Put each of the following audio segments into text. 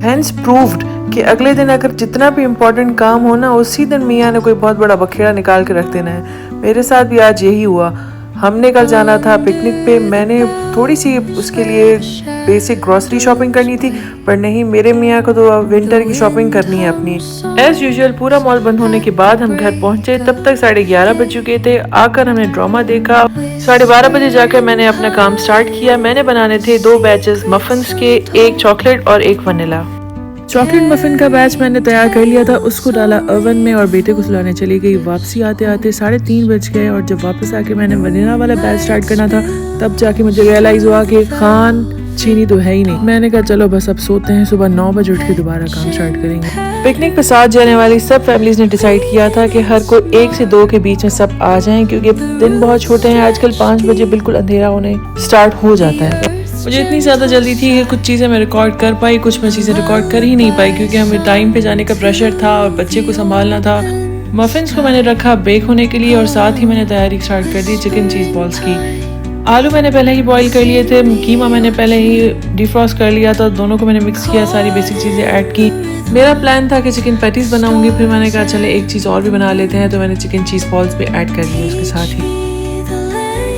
Hence proved कि अगले दिन अगर जितना भी इम्पोर्टेंट काम हो ना, उसी दिन मियाँ ने कोई बहुत बड़ा बखेड़ा निकाल के रख देना है। मेरे साथ भी आज यही हुआ। हमने कल जाना था पिकनिक पे। मैंने थोड़ी सी उसके लिए बेसिक ग्रॉसरी शॉपिंग करनी थी, पर नहीं, मेरे मियाँ को तो विंटर की शॉपिंग करनी है अपनी। एज यूजुअल पूरा मॉल बंद होने के बाद हम घर पहुंचे, तब तक 11:30 बज चुके थे। आकर हमने ड्रामा देखा। 12:30 बजे जाकर मैंने अपना काम स्टार्ट किया। मैंने बनाने थे 2 बैचेस मफिन्स के, एक चॉकलेट और एक वनीला। चॉकलेट मफिन का बैच मैंने तैयार कर लिया था, उसको डाला ओवन में और बेटे को सुलाने चली गई। वापसी आते आते 3:30 बज गए और जब वापस आके मैंने वनीला वाला बैच स्टार्ट करना था, तब जाके मुझे रियलाइज हुआ कि खान चीनी तो है ही नहीं। मैंने कहा चलो बस अब सोते हैं, सुबह 9 बजे उठ के दोबारा काम स्टार्ट करेंगे। पिकनिक पे साथ जाने वाली सब फैमिलीज ने डिसाइड किया था कि हर कोई 1 से 2 के बीच में सब आ जाएं, क्योंकि दिन बहुत छोटे हैं। आजकल 5 बजे बिल्कुल अंधेरा होने स्टार्ट हो जाता है। मुझे इतनी ज़्यादा जल्दी थी कि कुछ चीज़ें मैं रिकॉर्ड कर पाई, कुछ मैं चीज़ें रिकॉर्ड कर ही नहीं पाई, क्योंकि हमें टाइम पे जाने का प्रेशर था और बच्चे को संभालना था। मफिन्स को मैंने रखा बेक होने के लिए और साथ ही मैंने तैयारी स्टार्ट कर दी चिकन चीज़ बॉल्स की। आलू मैंने पहले ही बॉईल कर लिए थे, कीमा मैंने पहले ही डिफ्रॉस्ट कर लिया था, दोनों को मैंने मिक्स किया, सारी बेसिक चीज़ें ऐड की। मेरा प्लान था कि चिकन पैटीज़ बनाऊंगी, फिर मैंने कहा चले एक चीज़ और भी बना लेते हैं, तो मैंने चिकन चीज़ बॉल्स भी ऐड कर ली उसके साथ ही।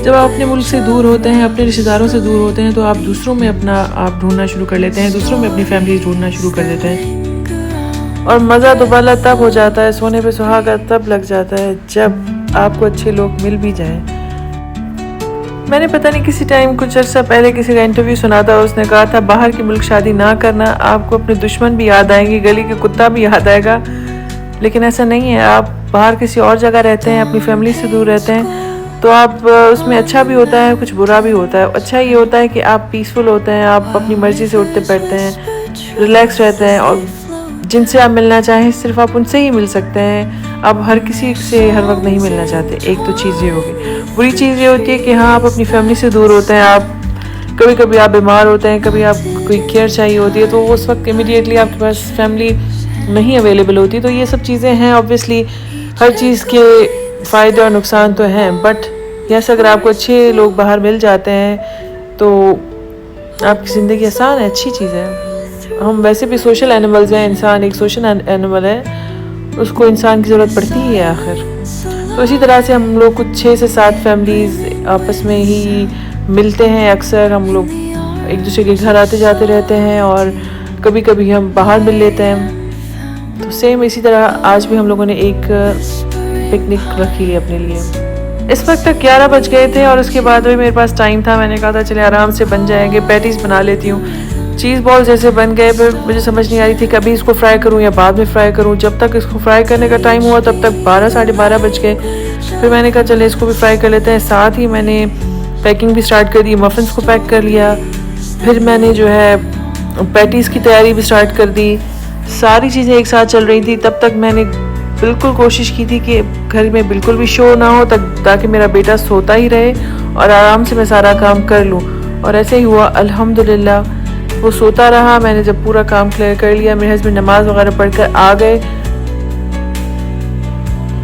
जब आप अपने मुल्क से दूर होते हैं, अपने रिश्तेदारों से दूर होते हैं, तो आप दूसरों में अपना आप ढूंढना शुरू कर लेते हैं, दूसरों में अपनी फैमिली ढूंढना शुरू कर देते हैं। और मज़ा दोबारा तब हो जाता है, सोने पे सुहागा तब लग जाता है जब आपको अच्छे लोग मिल भी जाएं। मैंने पता नहीं किसी टाइम कुछ अर्सा पहले किसी का इंटरव्यू सुना था, उसने कहा था बाहर की मुल्क शादी ना करना, आपको अपने दुश्मन भी याद आएंगे, गली के कुत्ता भी याद आएगा। लेकिन ऐसा नहीं है। आप बाहर किसी और जगह रहते हैं, अपनी फैमिली से दूर रहते हैं, तो आप उसमें अच्छा भी होता है, कुछ बुरा भी होता है। अच्छा ये होता है कि आप पीसफुल होते हैं, आप अपनी मर्ज़ी से उठते बैठते हैं, रिलैक्स रहते हैं, और जिनसे आप मिलना चाहें सिर्फ आप उनसे ही मिल सकते हैं। आप हर किसी से हर वक्त नहीं मिलना चाहते। एक तो चीज़ ये होगी। बुरी चीज़ ये होती है कि हाँ, आप अपनी फैमिली से दूर होते हैं, आप कभी कभी आप बीमार होते हैं, कभी आप कोई केयर चाहिए होती है, तो उस वक्त इमीडिएटली आपके पास फैमिली नहीं अवेलेबल होती। तो ये सब चीज़ें हैं। ऑब्वियसली हर चीज़ के फ़ायदे और नुकसान तो हैं, बट यस अगर आपको अच्छे लोग बाहर मिल जाते हैं तो आपकी ज़िंदगी आसान है, अच्छी चीज़ है। हम वैसे भी सोशल एनिमल्स हैं, इंसान एक सोशल एनिमल है, उसको इंसान की ज़रूरत पड़ती ही है आखिर। तो इसी तरह से हम लोग कुछ 6 से 7 फैमिलीज़ आपस में ही मिलते हैं। अक्सर हम लोग एक दूसरे के घर आते जाते रहते हैं और कभी कभी हम बाहर मिल लेते हैं। तो सेम इसी तरह आज भी हम लोगों ने एक पिकनिक रखी है अपने लिए। इस वक्त तक 11 बज गए थे और उसके बाद भी मेरे पास टाइम था। मैंने कहा था चले आराम से बन जाएंगे, पैटीज़ बना लेती हूँ। चीज़ बॉल जैसे बन गए, फिर मुझे समझ नहीं आ रही थी कभी इसको फ्राई करूँ या बाद में फ्राई करूँ। जब तक इसको फ्राई करने का टाइम हुआ तब तक 12 साढ़े 12 बज गए। फिर मैंने कहा चले इसको भी फ्राई कर लेते हैं। साथ ही मैंने पैकिंग भी स्टार्ट कर दी, मफिन्स को पैक कर लिया। फिर मैंने जो है पैटीज़ की तैयारी भी स्टार्ट कर दी। सारी चीज़ें एक साथ चल रही थी। तब तक मैंने बिल्कुल कोशिश की थी कि घर में बिल्कुल भी शोर ना हो, ताकि मेरा बेटा सोता ही रहे और आराम से मैं सारा काम कर लूँ। और ऐसे ही हुआ, अल्हम्दुलिल्लाह। वो सोता रहा। मैंने जब पूरा काम क्लियर कर लिया, मेरे हस्बैंड नमाज वगैरह पढ़कर आ गए।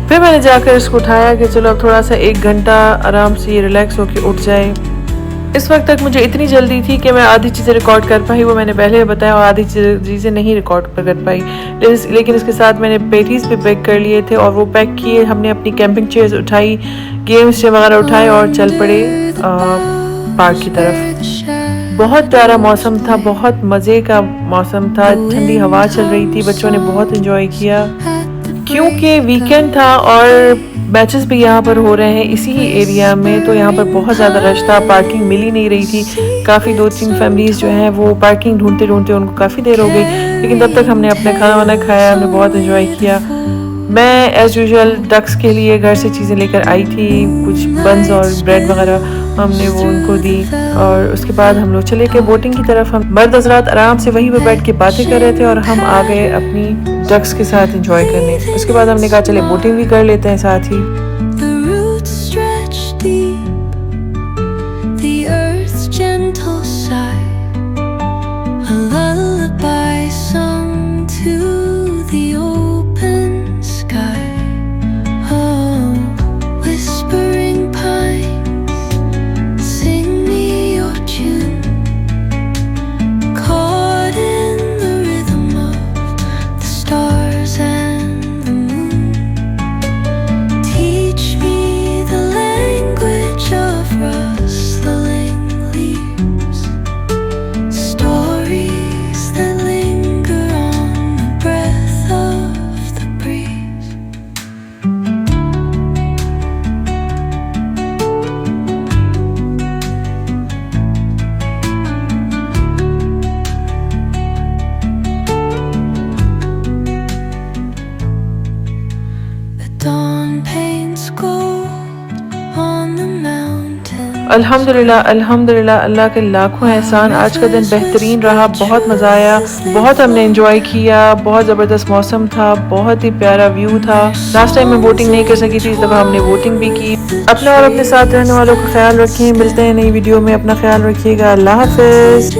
फिर मैंने जाकर इसको उठाया कि चलो अब थोड़ा सा 1 घंटा आराम से ये रिलैक्स होकर उठ जाए। इस वक्त तक मुझे इतनी जल्दी थी कि मैं आधी चीज़ें रिकॉर्ड कर पाई, वो मैंने पहले बताया, और आधी चीज़ें नहीं रिकॉर्ड कर पाई। लेकिन इसके साथ मैंने पैटीज़ भी पैक कर लिए थे और वो पैक किए। हमने अपनी कैंपिंग चेयर्स उठाई, गेम्स वगैरह उठाए और चल पड़े पार्क की तरफ। बहुत प्यारा मौसम था, बहुत मज़े का मौसम था, ठंडी हवा चल रही थी। बच्चों ने बहुत एंजॉय किया क्योंकि वीकेंड था और बैचेस भी यहाँ पर हो रहे हैं इसी ही एरिया में। तो यहाँ पर बहुत ज़्यादा रश था, पार्किंग मिल ही नहीं रही थी। काफ़ी 2-3 फैमिलीज़ जो हैं वो पार्किंग ढूंढते ढूंढते उनको काफ़ी देर हो गई। लेकिन तब तक हमने अपना खाना वाना खाया, हमने बहुत एंजॉय किया। मैं एज़ यूजुअल डक्स के लिए घर से चीज़ें लेकर आई थी, कुछ बन्स और ब्रेड वगैरह हमने वो उनको दी। और उसके बाद हम लोग चले गए बोटिंग की तरफ। हम मर्द हज़रात आराम से वहीं पर बैठ के बातें कर रहे थे और हम आ गए अपनी डक्स के साथ एंजॉय करने। उसके बाद हमने कहा चले बोटिंग भी कर लेते हैं साथ ही। अल्हम्दुलिल्लाह अल्हम्दुलिल्लाह, अल्लाह के लाखों एहसान। आज का दिन बेहतरीन रहा, बहुत मज़ा आया, बहुत हमने एंजॉय किया, बहुत ज़बरदस्त मौसम था, बहुत ही प्यारा व्यू था। लास्ट टाइम मैं वोटिंग नहीं कर सकी थी, इस दफ़ा हमने वोटिंग भी की। अपना और अपने साथ रहने वालों का ख्याल रखें। मिलते हैं नई वीडियो में, अपना ख्याल रखिएगा। अल्लाह हाफ़िज़।